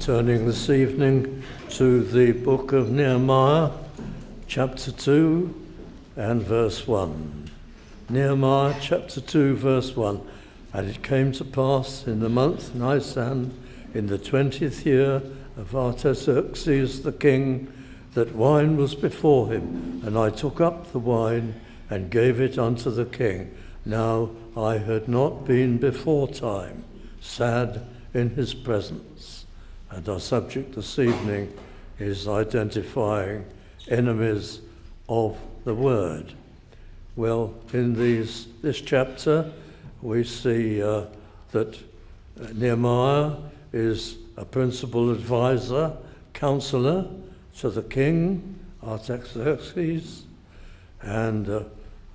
Turning this evening to the book of Nehemiah, chapter 2 and verse 1. Nehemiah chapter 2 verse 1. And it came to pass in the month Nisan, in the 20th year of Artaxerxes the king, that wine was before him, and I took up the wine and gave it unto the king. Now I had not been before time sad in his presence. And our subject this evening is identifying enemies of the word. Well, in this chapter, we see that Nehemiah is a principal advisor, counselor to the king, Artaxerxes, and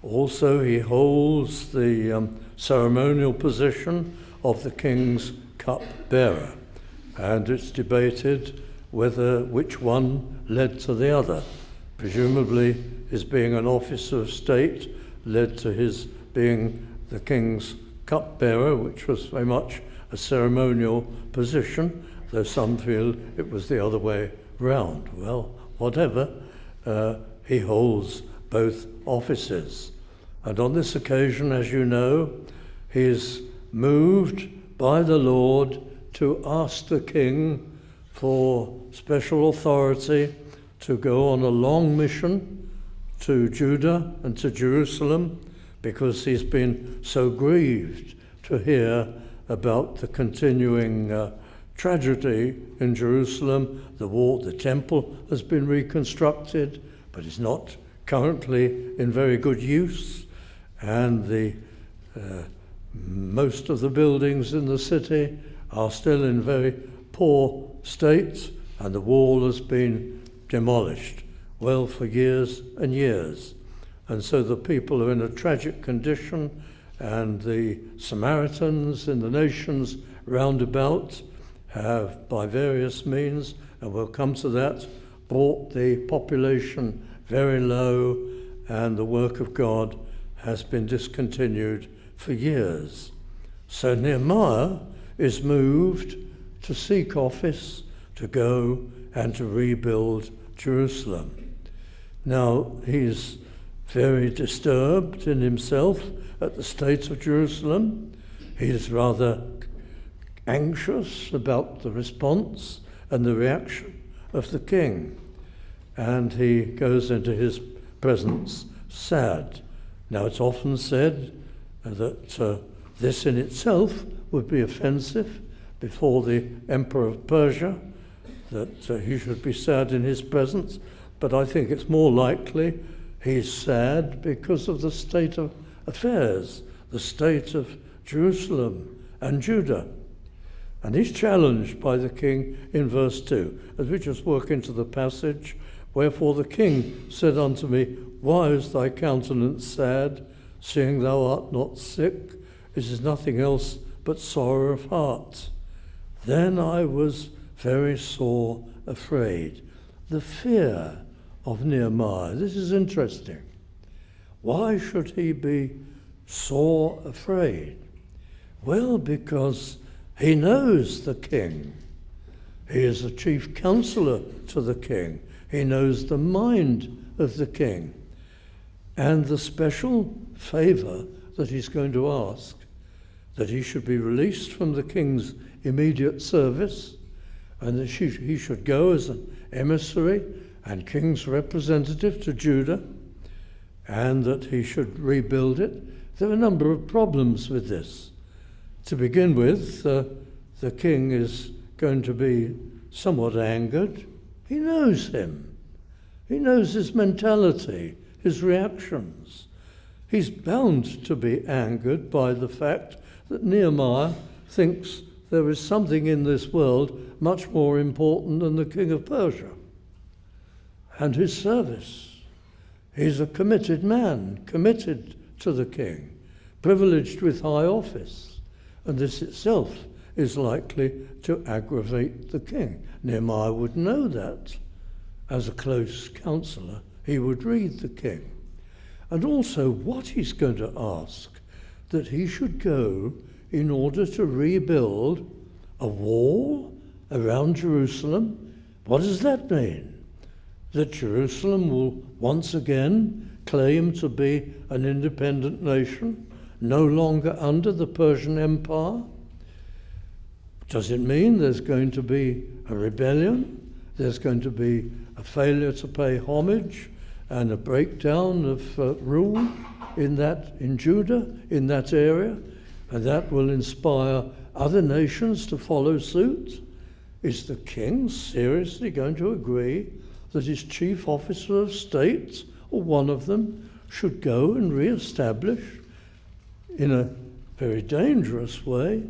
also he holds the ceremonial position of the king's cupbearer. And it's debated which one led to the other. Presumably his being an officer of state led to his being the king's cupbearer, which was very much a ceremonial position, though some feel it was the other way round. Well, whatever, he holds both offices. And on this occasion, as you know, he is moved by the Lord to ask the king for special authority to go on a long mission to Judah and to Jerusalem, because he's been so grieved to hear about the continuing tragedy in Jerusalem. The temple has been reconstructed, but is not currently in very good use, and most of the buildings in the city are still in very poor state, and the wall has been demolished, well, for years and years. And so the people are in a tragic condition, and the Samaritans in the nations round about have, by various means, and we'll come to that, brought the population very low, and the work of God has been discontinued for years. So Nehemiah is moved to seek office, to go and to rebuild Jerusalem. Now, he's very disturbed in himself at the state of Jerusalem. He's rather anxious about the response and the reaction of the king. And he goes into his presence sad. Now, it's often said that this in itself would be offensive before the emperor of Persia, that he should be sad in his presence. But I think it's more likely he's sad because of the state of affairs, the state of Jerusalem and Judah. And he's challenged by the king in verse 2. As we just work into the passage, wherefore the king said unto me, why is thy countenance sad, seeing thou art not sick? It is nothing else but sorrow of heart. Then I was very sore afraid. The fear of Nehemiah. This is interesting. Why should he be sore afraid? Well, because he knows the king. He is a chief counselor to the king. He knows the mind of the king. And the special favor that he's going to ask, that he should be released from the king's immediate service, and that he should go as an emissary and king's representative to Judah, and that he should rebuild it. There are a number of problems with this. To begin with, the king is going to be somewhat angered. He knows him. He knows his mentality, his reactions. He's bound to be angered by the fact that Nehemiah thinks there is something in this world much more important than the king of Persia and his service. He's a committed man, committed to the king, privileged with high office, and this itself is likely to aggravate the king. Nehemiah would know that. As a close counselor, he would read the king. And also what he's going to ask, that he should go in order to rebuild a wall around Jerusalem. What does that mean? That Jerusalem will once again claim to be an independent nation, no longer under the Persian Empire? Does it mean there's going to be a rebellion? There's going to be a failure to pay homage and a breakdown of rule in Judah, in that area, and that will inspire other nations to follow suit? Is the king seriously going to agree that his chief officer of state, or one of them, should go and re-establish, in a very dangerous way,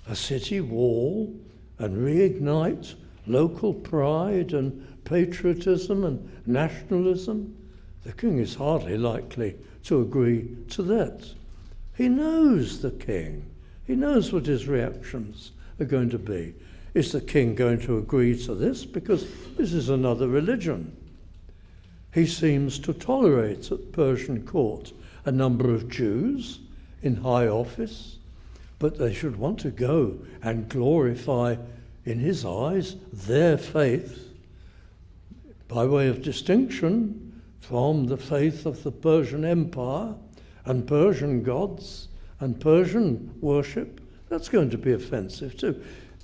a city wall and reignite local pride and patriotism and nationalism? The king is hardly likely to agree to that. He knows the king. He knows what his reactions are going to be. Is the king going to agree to this? Because this is another religion. He seems to tolerate at Persian court a number of Jews in high office, but they should want to go and glorify, in his eyes, their faith by way of distinction from the faith of the Persian Empire and Persian gods and Persian worship. That's going to be offensive too.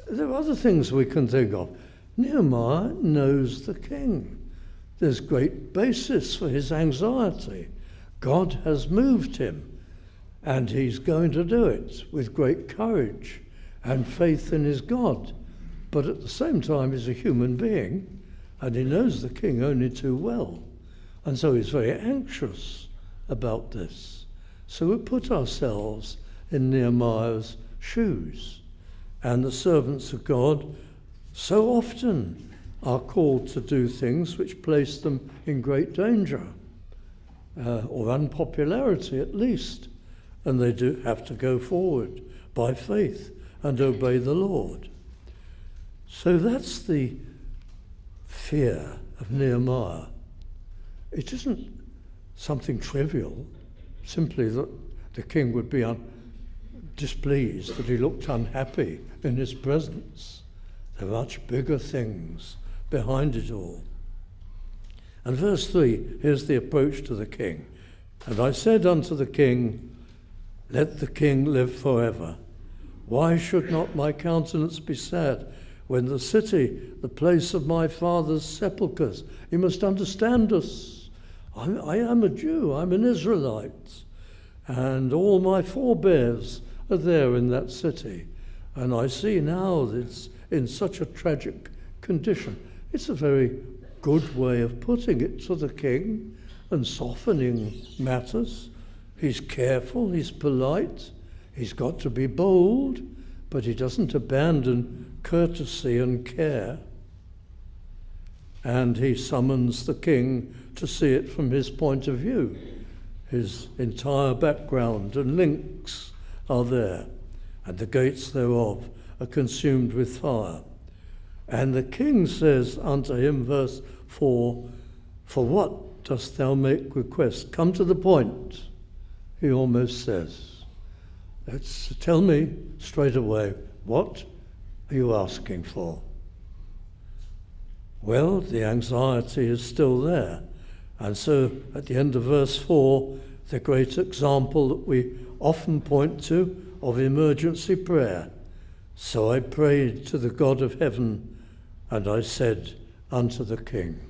There are other things we can think of. Nehemiah knows the king. There's great basis for his anxiety. God has moved him, and he's going to do it with great courage and faith in his God. But at the same time, he's a human being, and he knows the king only too well. And so he's very anxious about this. So we put ourselves in Nehemiah's shoes. And the servants of God so often are called to do things which place them in great danger, or unpopularity at least. And they do have to go forward by faith and obey the Lord. So that's the fear of Nehemiah. It isn't something trivial, simply that the king would be displeased, that he looked unhappy in his presence. There are much bigger things behind it all. And verse 3, here's the approach to the king. And I said unto the king, let the king live forever. Why should not my countenance be sad when the city, the place of my father's sepulchres? You must understand us. I am a Jew, I'm an Israelite, and all my forebears are there in that city. And I see now that it's in such a tragic condition. It's a very good way of putting it to the king and softening matters. He's careful, he's polite, he's got to be bold, but he doesn't abandon courtesy and care. And he summons the king to see it from his point of view. His entire background and links are there, and the gates thereof are consumed with fire. And the king says unto him, verse 4, for what dost thou make request? Come to the point, he almost says. Tell me straight away, what are you asking for? Well, the anxiety is still there. And so at the end of verse 4, the great example that we often point to of emergency prayer. So I prayed to the God of heaven, and I said unto the king.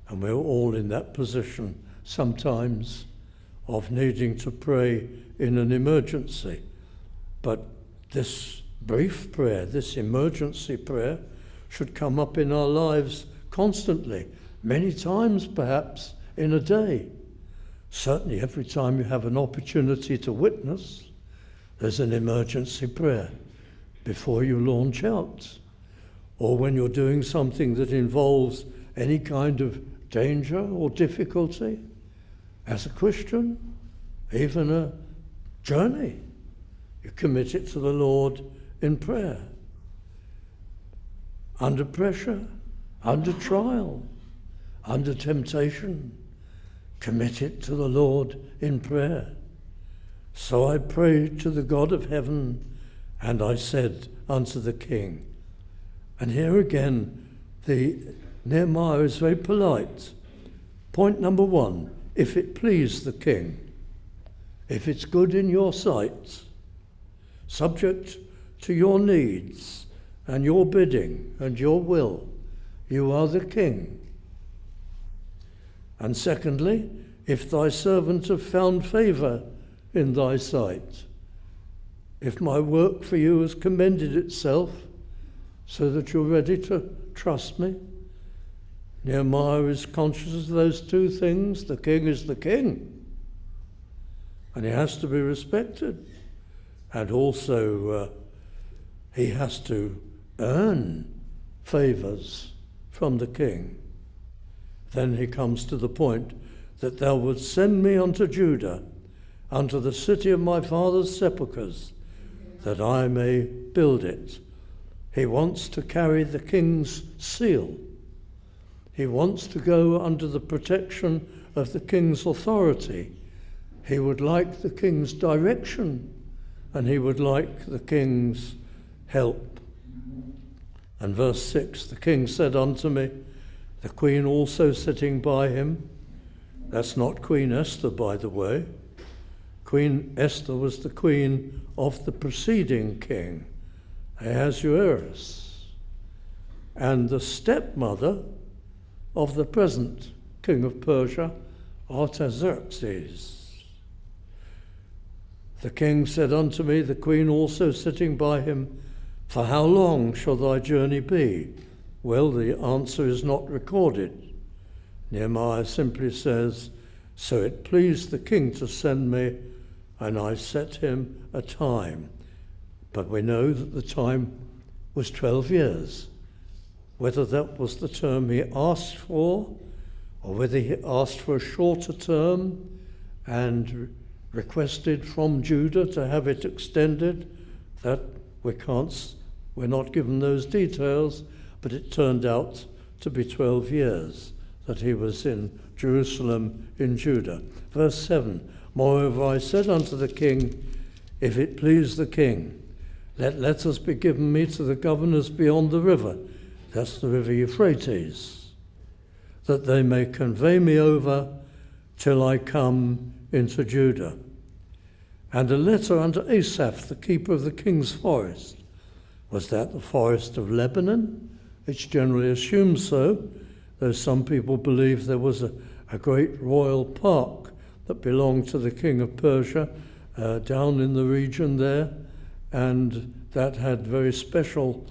And we're all in that position sometimes of needing to pray in an emergency. But this brief prayer, this emergency prayer, should come up in our lives constantly, many times perhaps in a day. Certainly every time you have an opportunity to witness, there's an emergency prayer before you launch out. Or when you're doing something that involves any kind of danger or difficulty, as a Christian, even a journey, you commit it to the Lord in prayer. Under pressure, under trial, under temptation, commit it to the Lord in prayer. So I prayed to the God of heaven, and I said unto the king. And here again, Nehemiah is very polite. Point number 1, if it please the king, if it's good in your sight, subject to your needs and your bidding and your will, you are the king. And secondly, if thy servant have found favour in thy sight, if my work for you has commended itself so that you're ready to trust me. Nehemiah is conscious of those two things. The king is the king, and he has to be respected. And also he has to earn favours from the king. Then he comes to the point that thou wouldst send me unto Judah, unto the city of my father's sepulchres, that I may build it. He wants to carry the king's seal. He wants to go under the protection of the king's authority. He would like the king's direction, and he would like the king's help. And verse 6, the king said unto me, the queen also sitting by him. That's not Queen Esther, by the way. Queen Esther was the queen of the preceding king, Ahasuerus, and the stepmother of the present king of Persia, Artaxerxes. The king said unto me, the queen also sitting by him, for how long shall thy journey be? Well, the answer is not recorded. Nehemiah simply says, so it pleased the king to send me, and I set him a time. But we know that the time was 12 years. Whether that was the term he asked for, or whether he asked for a shorter term and requested from Judah to have it extended, that we're not given those details, but it turned out to be 12 years that he was in Jerusalem in Judah. Verse 7, moreover I said unto the king, if it please the king, let letters be given me to the governors beyond the river, that's the river Euphrates, that they may convey me over till I come into Judah. And a letter unto Asaph, the keeper of the king's forest. Was that the forest of Lebanon? It's generally assumed so, though some people believe there was a great royal park that belonged to the king of Persia down in the region there, and that had very special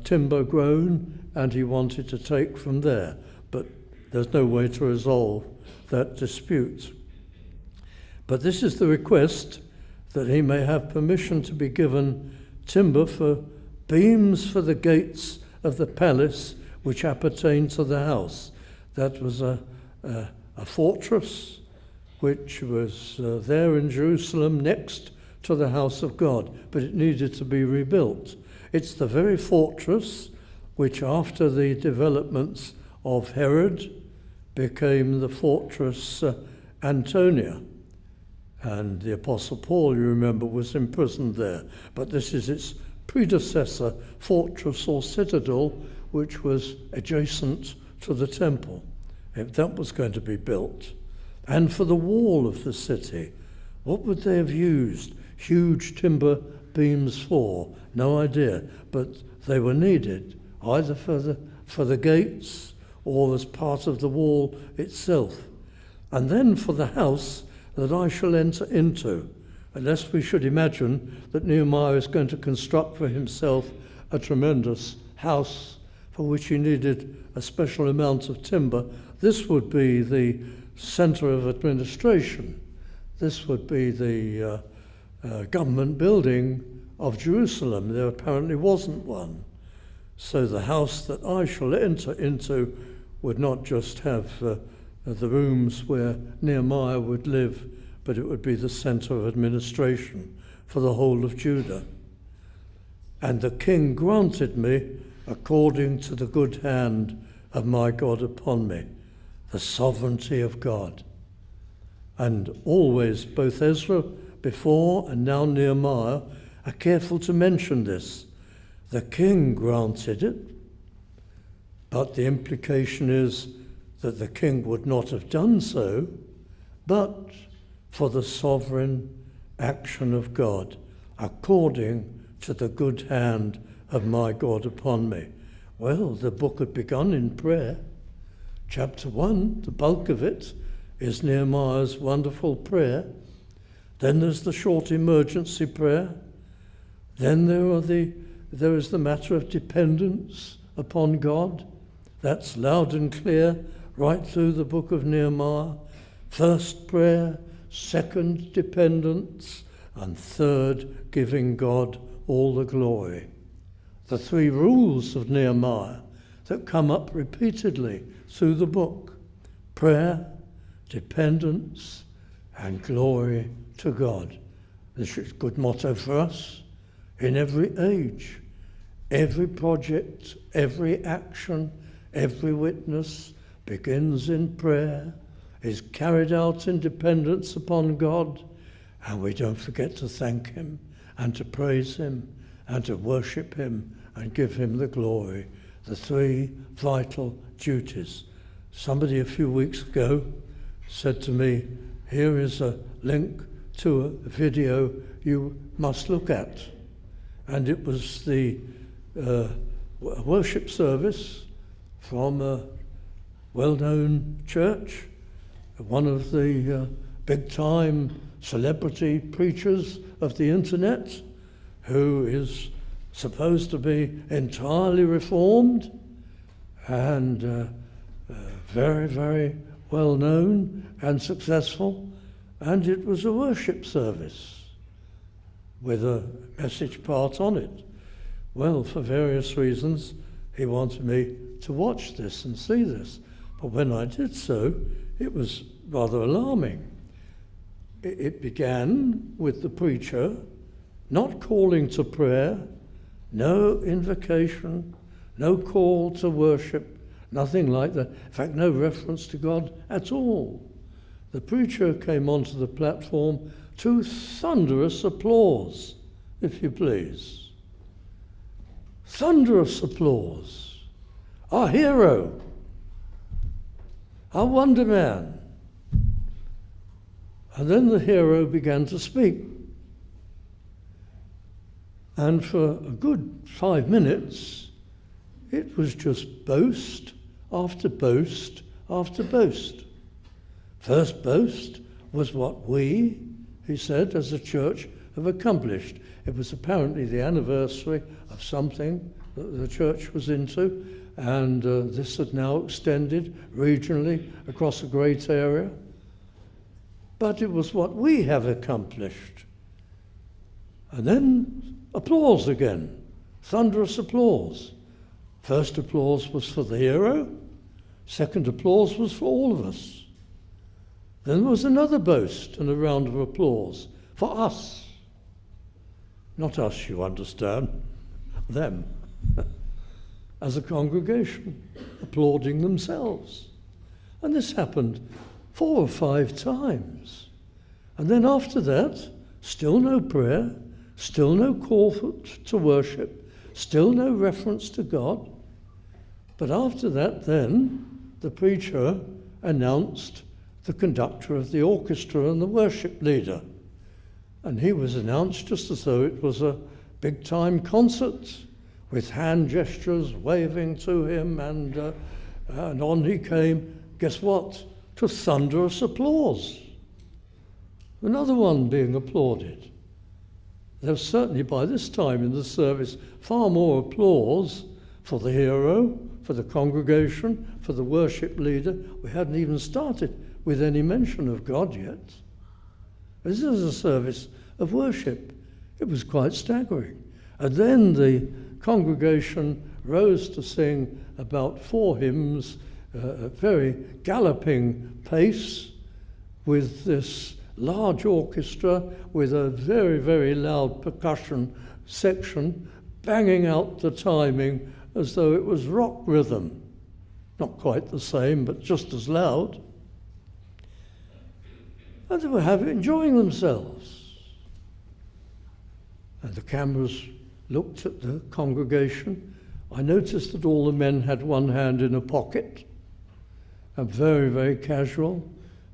timber grown, and he wanted to take from there. But there's no way to resolve that dispute. But this is the request, that he may have permission to be given timber for beams for the gates of the palace which appertained to the house. That was a fortress which was there in Jerusalem next to the house of God, but it needed to be rebuilt. It's the very fortress which, after the developments of Herod, became the fortress Antonia. And the Apostle Paul, you remember, was imprisoned there. But this is its predecessor fortress or citadel, which was adjacent to the temple. If that was going to be built. And for the wall of the city, what would they have used huge timber beams for? No idea. But they were needed, either for the gates or as part of the wall itself. And then for the house that I shall enter into, unless we should imagine that Nehemiah is going to construct for himself a tremendous house for which he needed a special amount of timber. This would be the center of administration. This would be the government building of Jerusalem. There apparently wasn't one. So the house that I shall enter into would not just have the rooms where Nehemiah would live, but it would be the center of administration for the whole of Judah. And the king granted me according to the good hand of my God upon me, the sovereignty of God. And always, both Ezra before and now Nehemiah are careful to mention this. The king granted it, but the implication is that the king would not have done so, but for the sovereign action of God, according to the good hand of my God upon me. Well, the book had begun in prayer. Chapter 1, the bulk of it, is Nehemiah's wonderful prayer. Then there's the short emergency prayer. Then there is the matter of dependence upon God. That's loud and clear right through the book of Nehemiah. First prayer, second dependence, and third giving God all the glory. The three rules of Nehemiah that come up repeatedly through the book: prayer, dependence, and glory to God. This is a good motto for us in every age. Every project, every action, every witness begins in prayer, is carried out in dependence upon God, and we don't forget to thank him and to praise him and to worship him and give him the glory. The three vital duties. Somebody a few weeks ago said to me, here is a link to a video you must look at. And it was the worship service from a well-known church, one of the big-time celebrity preachers of the internet, who is supposed to be entirely reformed and very, very well-known and successful. And it was a worship service with a message part on it. Well, for various reasons, he wanted me to watch this and see this. But when I did so, it was rather alarming. It began with the preacher not calling to prayer, no invocation, no call to worship, nothing like that. In fact, no reference to God at all. The preacher came onto the platform to thunderous applause, if you please. Thunderous applause. Our hero, our wonder man. And then the hero began to speak. And for a good 5 minutes, it was just boast after boast after boast. First boast was what we, he said, as a church have accomplished. It was apparently the anniversary of something that the church was into, and this had now extended regionally across a great area. But it was what we have accomplished. And then applause again, thunderous applause. First applause was for the hero, second applause was for all of us. Then there was another boast and a round of applause for us. Not us, you understand, them, as a congregation, applauding themselves. And this happened 4 or 5 times. And then after that, still no prayer, still no call to worship, still no reference to God. But after that, then, the preacher announced the conductor of the orchestra and the worship leader. And he was announced just as though it was a big-time concert, with hand gestures waving to him, and on he came. Guess what? To thunderous applause. Another one being applauded. There was certainly by this time in the service far more applause for the hero, for the congregation, for the worship leader. We hadn't even started with any mention of God yet. This is a service of worship. It was quite staggering. And then the congregation rose to sing about 4 hymns, a very galloping pace, with this large orchestra with a very, very loud percussion section banging out the timing as though it was rock rhythm. Not quite the same, but just as loud. And they were enjoying themselves. And the cameras looked at the congregation I noticed that all the men had one hand in a pocket, and very, very casual,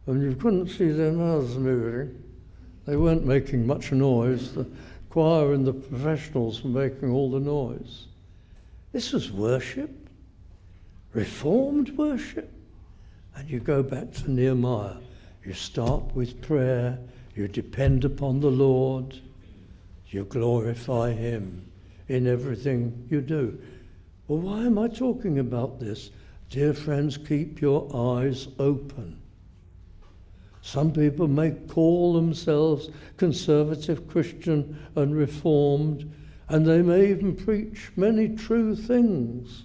and you couldn't see their mouths moving. They weren't making much noise. The choir and the professionals were making all the noise. This was worship, reformed worship. And you go back to Nehemiah. You start with prayer, you depend upon the Lord, you glorify him in everything you do. Well, why am I talking about this? Dear friends, keep your eyes open. Some people may call themselves conservative Christian and reformed, and they may even preach many true things,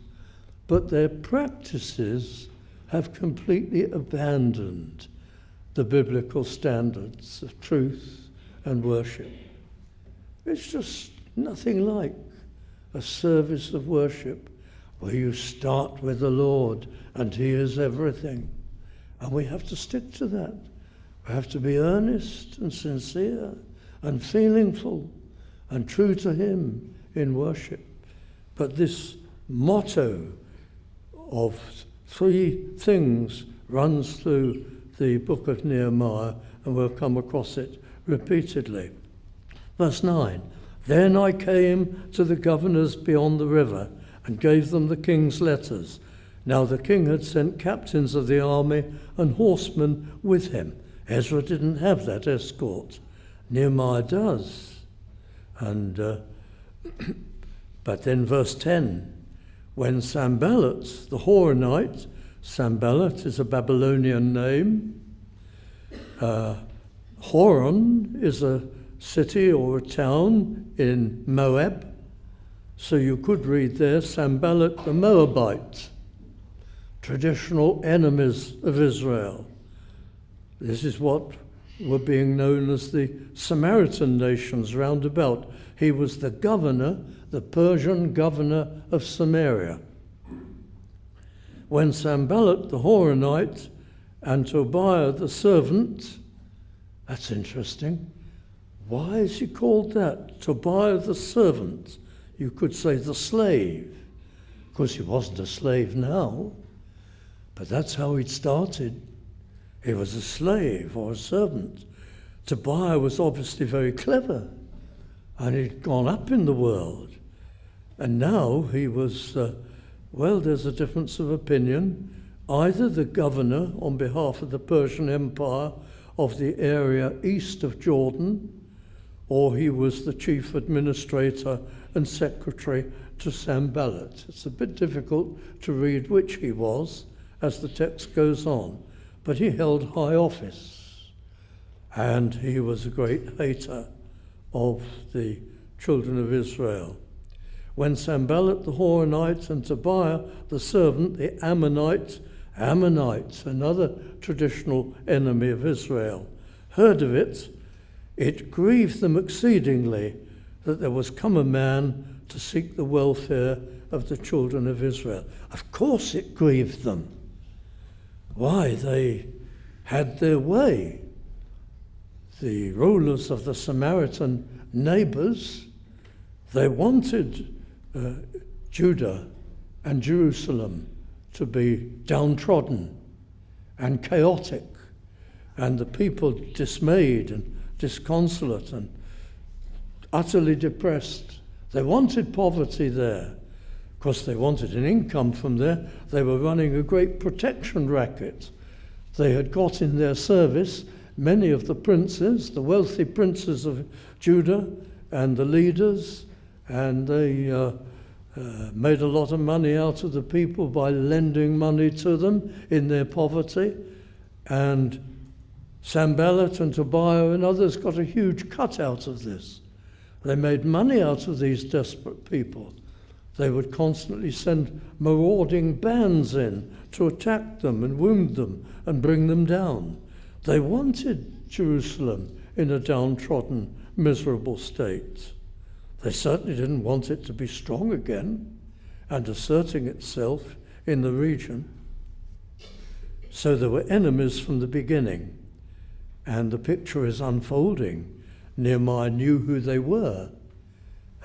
but their practices have completely abandoned the biblical standards of truth and worship. It's just nothing like a service of worship where you start with the Lord and he is everything. And we have to stick to that. We have to be earnest and sincere and feelingful and true to him in worship. But this motto of 3 things runs through the book of Nehemiah, and we'll come across it repeatedly. Verse 9, then I came to the governors beyond the river and gave them the king's letters. Now the king had sent captains of the army and horsemen with him. Ezra didn't have that escort. Nehemiah does. And but then verse 10, when Sanballat, the Horonite, Sanballat is a Babylonian name. Horon is a city or a town in Moab. So you could read there, Sanballat the Moabite, traditional enemies of Israel. This is what were being known as the Samaritan nations round about. He was the governor, the Persian governor of Samaria. When Sanballat the Horonite and Tobiah the servant, that's interesting. Why is he called that? Tobiah the servant. You could say the slave, because he wasn't a slave now, but that's how he'd started. He was a slave or a servant. Tobiah was obviously very clever, and he'd gone up in the world. And now he was, there's a difference of opinion. Either the governor on behalf of the Persian Empire of the area east of Jordan, or he was the chief administrator and secretary to Sanballat. It's a bit difficult to read which he was as the text goes on, but he held high office, and he was a great hater of the children of Israel. When Sanballat the Horonite and Tobiah the servant, the Ammonite, another traditional enemy of Israel, heard of it, it grieved them exceedingly that there was come a man to seek the welfare of the children of Israel. Of course it grieved them. Why? They had their way. The rulers of the Samaritan neighbors, they wanted Judah and Jerusalem to be downtrodden and chaotic, and the people dismayed and disconsolate and utterly depressed. They wanted poverty there because they wanted an income from there. They were running a great protection racket. They had got in their service many of the princes, the wealthy princes of Judah and the leaders, and they made a lot of money out of the people by lending money to them in their poverty. And Sanballat and Tobiah and others got a huge cut out of this. They made money out of these desperate people. They would constantly send marauding bands in to attack them and wound them and bring them down. They wanted Jerusalem in a downtrodden, miserable state. They certainly didn't want it to be strong again and asserting itself in the region. So there were enemies from the beginning, and the picture is unfolding. Nehemiah knew who they were,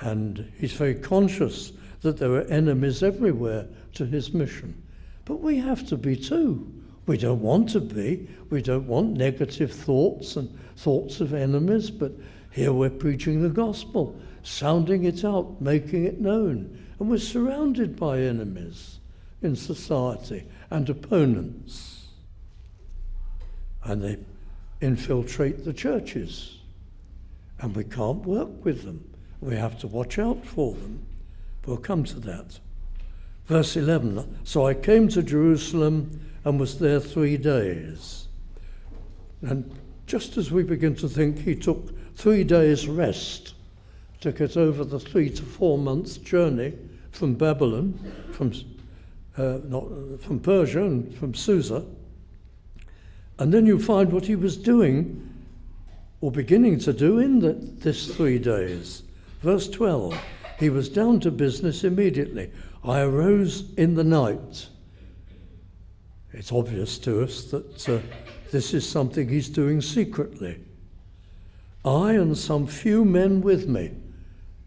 and he's very conscious that there are enemies everywhere to his mission. But we have to be too. We don't want to be. We don't want negative thoughts and thoughts of enemies, but here we're preaching the gospel, sounding it out, making it known. And we're surrounded by enemies in society and opponents. And they infiltrate the churches. And we can't work with them. We have to watch out for them. We'll come to that. Verse 11, so I came to Jerusalem and was there 3 days. And just as we begin to think he took 3 days rest to get over the 3 to 4 months journey from Babylon, from Persia and from Susa, and then you find what he was doing, or beginning to do in this 3 days. Verse 12, he was down to business immediately. I arose in the night. It's obvious to us that this is something he's doing secretly. I and some few men with me.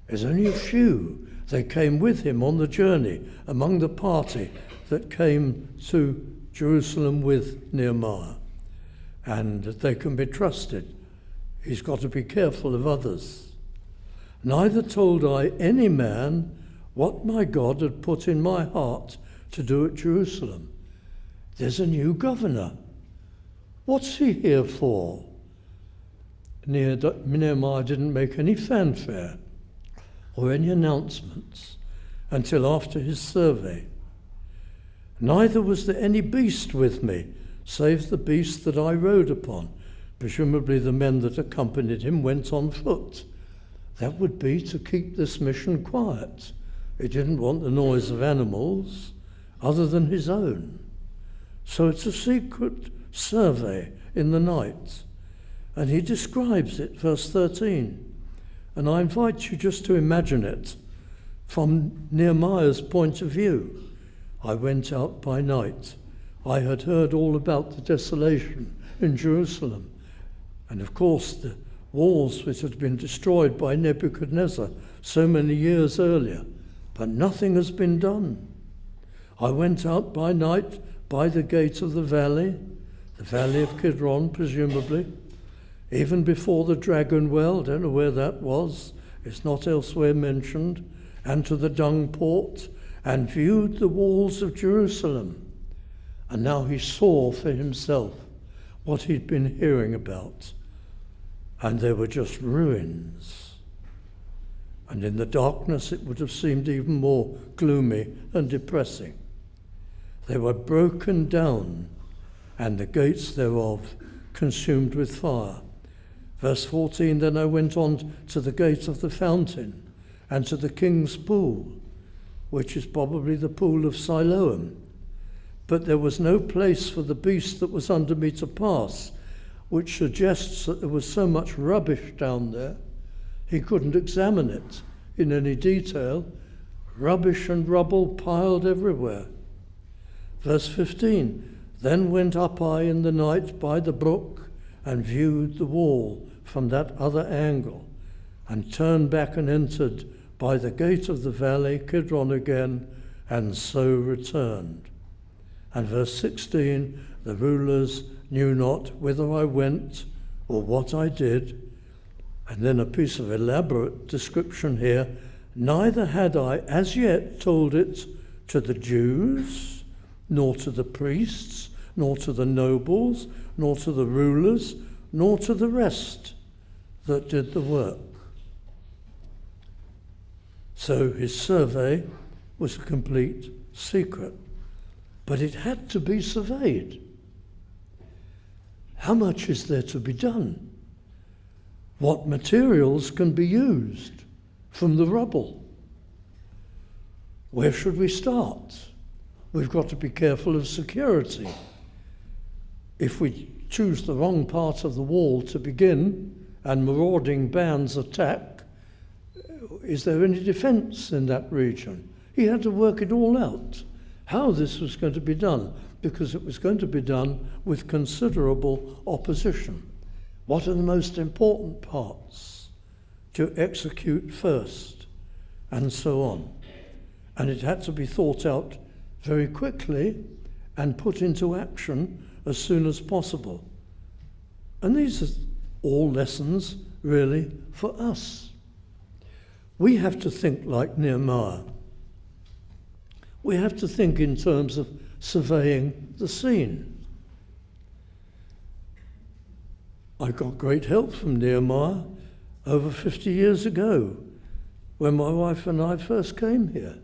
There's only a few. They came with him on the journey among the party that came to Jerusalem with Nehemiah. And they can be trusted. He's got to be careful of others. Neither told I any man what my God had put in my heart to do at Jerusalem. There's a new governor. What's he here for? Nehemiah didn't make any fanfare or any announcements until after his survey. Neither was there any beast with me, save the beast that I rode upon. Presumably the men that accompanied him went on foot. That would be to keep this mission quiet. He didn't want the noise of animals other than his own. So it's a secret survey in the night. And he describes it, verse 13. And I invite you just to imagine it from Nehemiah's point of view. I went out by night. I had heard all about the desolation in Jerusalem. And of course the walls which had been destroyed by Nebuchadnezzar so many years earlier. But nothing has been done. I went out by night by the gate of the valley of Kidron, presumably, even before the dragon well, don't know where that was, it's not elsewhere mentioned, and to the dung port, and viewed the walls of Jerusalem. And now he saw for himself what he'd been hearing about, and they were just ruins. And in the darkness it would have seemed even more gloomy and depressing. They were broken down, and the gates thereof consumed with fire. Verse 14, then I went on to the gate of the fountain, and to the king's pool, which is probably the pool of Siloam. But there was no place for the beast that was under me to pass, which suggests that there was so much rubbish down there, he couldn't examine it in any detail. Rubbish and rubble piled everywhere. Verse 15, then went up I in the night by the brook, and viewed the wall from that other angle, and turned back and entered by the gate of the valley, Kidron again, and so returned. And verse 16, the rulers knew not whither I went or what I did. And then a piece of elaborate description here. Neither had I as yet told it to the Jews, nor to the priests, nor to the nobles, nor to the rulers, nor to the rest that did the work. So his survey was a complete secret, but it had to be surveyed. How much is there to be done? What materials can be used from the rubble? Where should we start? We've got to be careful of security. If we choose the wrong part of the wall to begin and marauding bands attack, is there any defense in that region? He had to work it all out, how this was going to be done, because it was going to be done with considerable opposition. What are the most important parts to execute first, and so on. and it had to be thought out very quickly and put into action as soon as possible. And these are all lessons really for us. We have to think like Nehemiah. We have to think in terms of surveying the scene. I got great help from Nehemiah over 50 years ago when my wife and I first came here.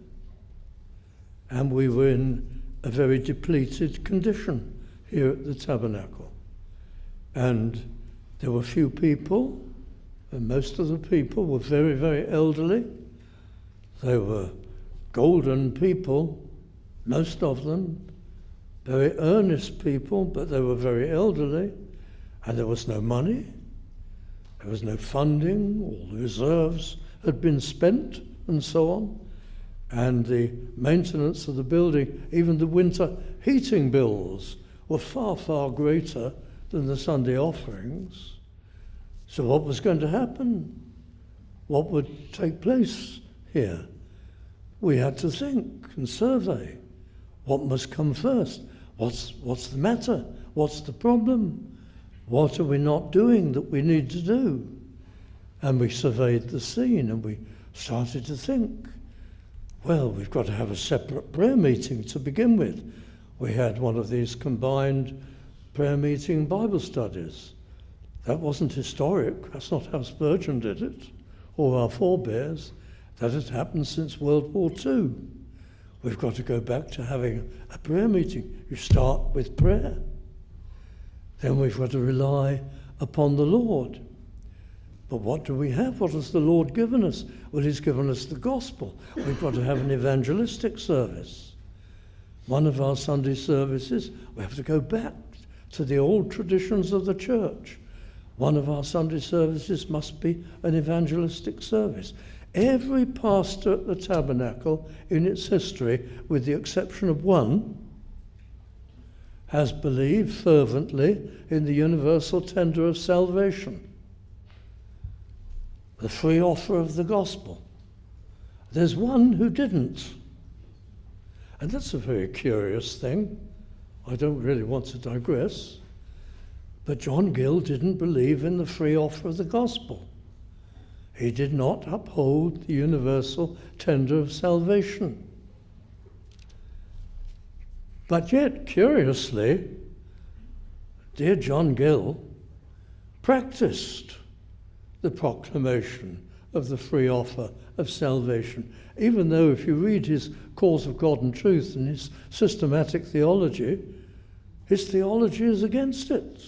And we were in a very depleted condition here at the tabernacle. And there were few people, and most of the people were very, very elderly. They were golden people, most of them, very earnest people, but they were very elderly, and there was no money, there was no funding, all the reserves had been spent, and so on. And the maintenance of the building, even the winter heating bills, were far, far greater than the Sunday offerings. So what was going to happen? What would take place here? We had to think and survey. What must come first? What's the matter? What's the problem? What are we not doing that we need to do? And we surveyed the scene and we started to think, well, we've got to have a separate prayer meeting to begin with. We had one of these combined prayer meeting Bible studies. That wasn't historic. That's not how Spurgeon did it, or our forebears. That had happened since World War II. We've got to go back to having a prayer meeting. You start with prayer. Then we've got to rely upon the Lord. But what do we have? What has the Lord given us? Well, he's given us the gospel. We've got to have an evangelistic service. One of our Sunday services, we have to go back to the old traditions of the church. One of our Sunday services must be an evangelistic service. Every pastor at the tabernacle in its history, with the exception of one, has believed fervently in the universal tender of salvation, the free offer of the gospel. There's one who didn't. And that's a very curious thing. I don't really want to digress. But John Gill didn't believe in the free offer of the gospel. He did not uphold the universal tender of salvation. But yet, curiously, dear John Gill practiced the proclamation of the free offer of salvation, even though if you read his Cause of God and Truth and his systematic theology, his theology is against it.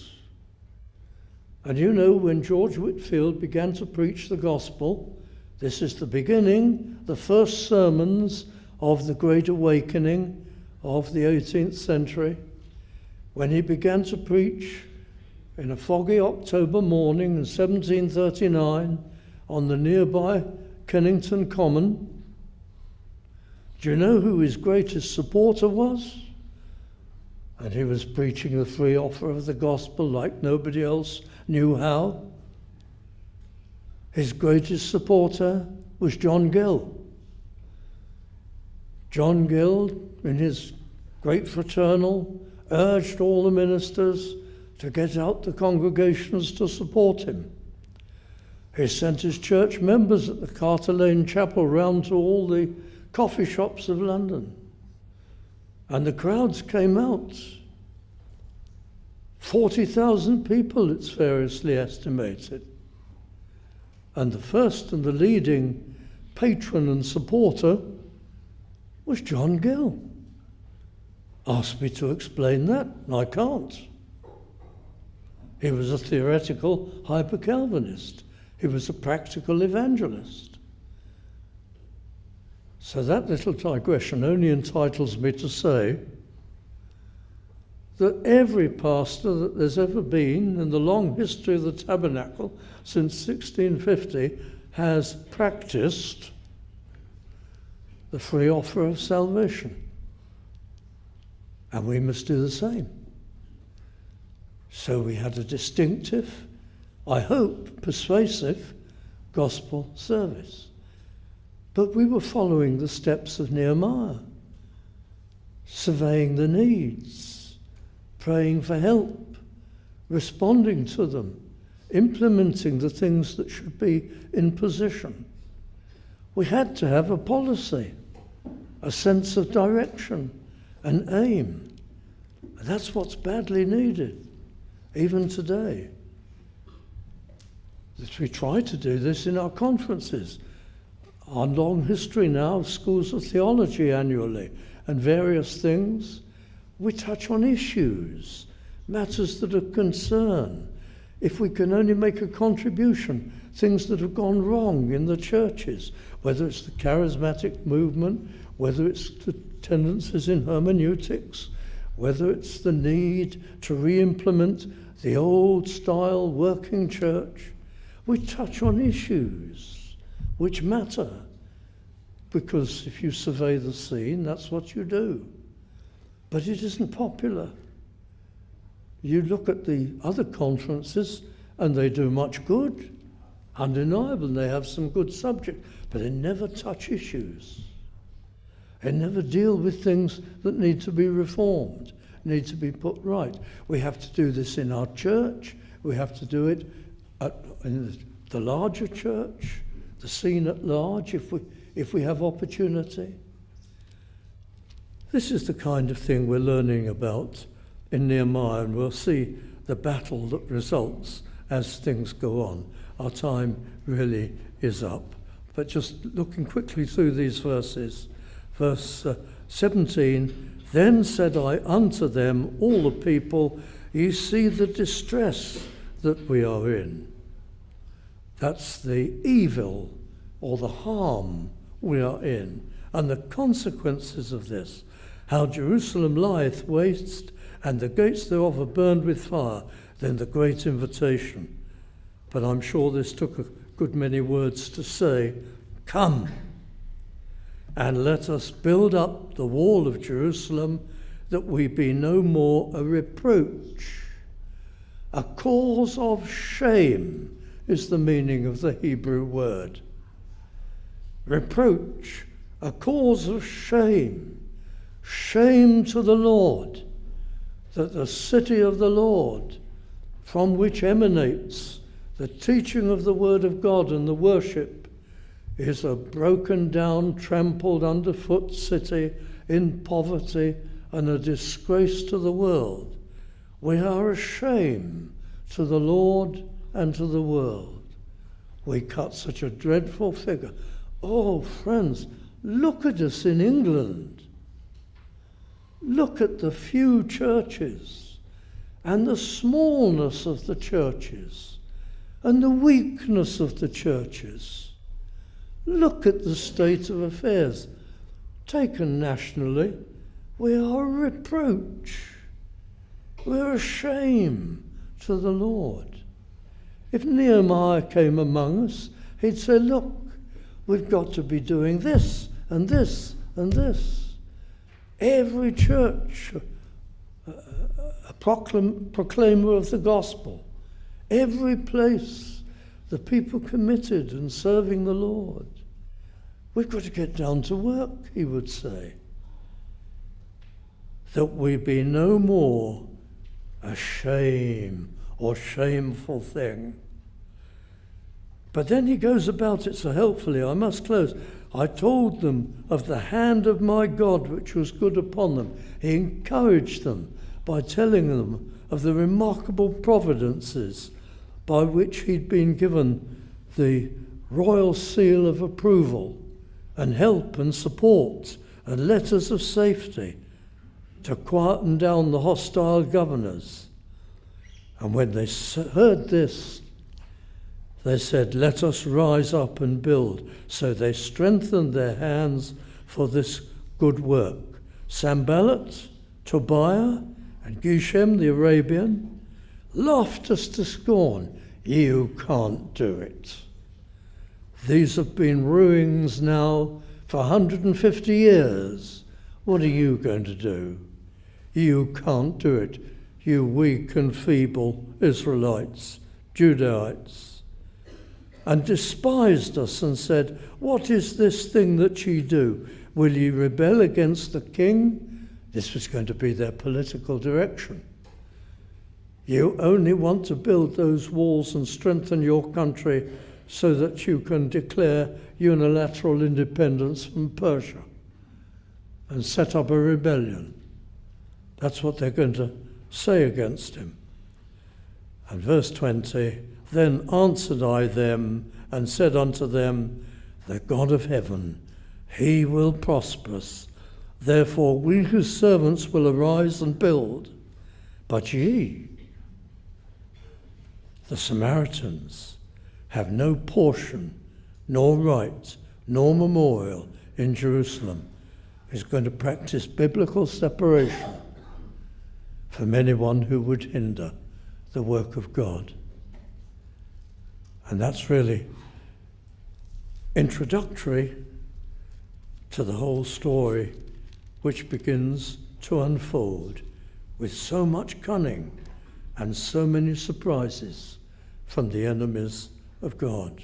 And you know, when George Whitefield began to preach the gospel, this is the beginning, the first sermons of the Great Awakening of the 18th century, when he began to preach in a foggy October morning in 1739 on the nearby Kennington Common. Do you know who his greatest supporter was? And he was preaching the free offer of the gospel like nobody else knew how. His greatest supporter was John Gill. John Gill, in his great fraternal, urged all the ministers to get out the congregations to support him. He sent his church members at the Carter Lane Chapel round to all the coffee shops of London. And the crowds came out. 40,000 people, it's variously estimated. And the first and the leading patron and supporter was John Gill. Ask me to explain that, and I can't. He was a theoretical hyper-Calvinist. He was a practical evangelist. So that little digression only entitles me to say that every pastor that there's ever been in the long history of the tabernacle since 1650 has practiced the free offer of salvation. And we must do the same. So we had a distinctive, I hope persuasive, gospel service. But we were following the steps of Nehemiah, surveying the needs, praying for help, responding to them, implementing the things that should be in position. We had to have a policy, a sense of direction, an aim. And that's what's badly needed, even today. We try to do this in our conferences. Our long history now of schools of theology annually and various things, we touch on issues, matters that are concern. If we can only make a contribution, things that have gone wrong in the churches, whether it's the charismatic movement, whether it's the tendencies in hermeneutics, whether it's the need to re-implement the old style working church, we touch on issues which matter, because if you survey the scene, that's what you do. But it isn't popular. You look at the other conferences and they do much good, undeniable, and they have some good subject, but they never touch issues. They never deal with things that need to be reformed, need to be put right. We have to do this in our church. We have to do it in the larger church, the scene at large, if we have opportunity. This is the kind of thing we're learning about in Nehemiah, and we'll see the battle that results as things go on. Our time really is up. But just looking quickly through these verses, verse 17, then said I unto them, all the people, ye see the distress that we are in. That's the evil or the harm we are in, and the consequences of this. How Jerusalem lieth waste, and the gates thereof are burned with fire. Then the great invitation. But I'm sure this took a good many words to say. Come, and let us build up the wall of Jerusalem, that we be no more a reproach. A cause of shame is the meaning of the Hebrew word. Reproach, a cause of shame. Shame to the Lord, that the city of the Lord, from which emanates the teaching of the word of God and the worship, is a broken down, trampled underfoot city in poverty and a disgrace to the world. We are a shame to the Lord and to the world. We cut such a dreadful figure. Oh, friends, look at us in England. Look at the few churches and the smallness of the churches and the weakness of the churches. Look at the state of affairs. Taken nationally, we are a reproach. We're a shame to the Lord. If Nehemiah came among us, he'd say, look, we've got to be doing this and this and this. Every church, a proclaimer of the gospel. Every place, the people committed and serving the Lord. We've got to get down to work, he would say. That we be no more a shame or shameful thing. But then he goes about it so helpfully. I must close. I told them of the hand of my God which was good upon them. He encouraged them by telling them of the remarkable providences by which he'd been given the royal seal of approval and help and support and letters of safety to quieten down the hostile governors. And when they heard this, they said, let us rise up and build. So they strengthened their hands for this good work. Sanballat, Tobiah, and Geshem the Arabian laughed us to scorn. You can't do it. These have been ruins now for 150 years. What are you going to do? You can't do it, you weak and feeble Israelites, Judahites. and despised us and said, "What is this thing that ye do? Will ye rebel against the king?" This was going to be their political direction. You only want to build those walls and strengthen your country so that you can declare unilateral independence from Persia and set up a rebellion. That's what they're going to say against him. And verse 20, "Then answered I them and said unto them, The God of heaven, he will prosper us. Therefore we whose servants will arise and build. But ye, the Samaritans, have no portion, nor right, nor memorial in Jerusalem." He's going to practice biblical separation from anyone who would hinder the work of God. And that's really introductory to the whole story, which begins to unfold with so much cunning and so many surprises from the enemies of God.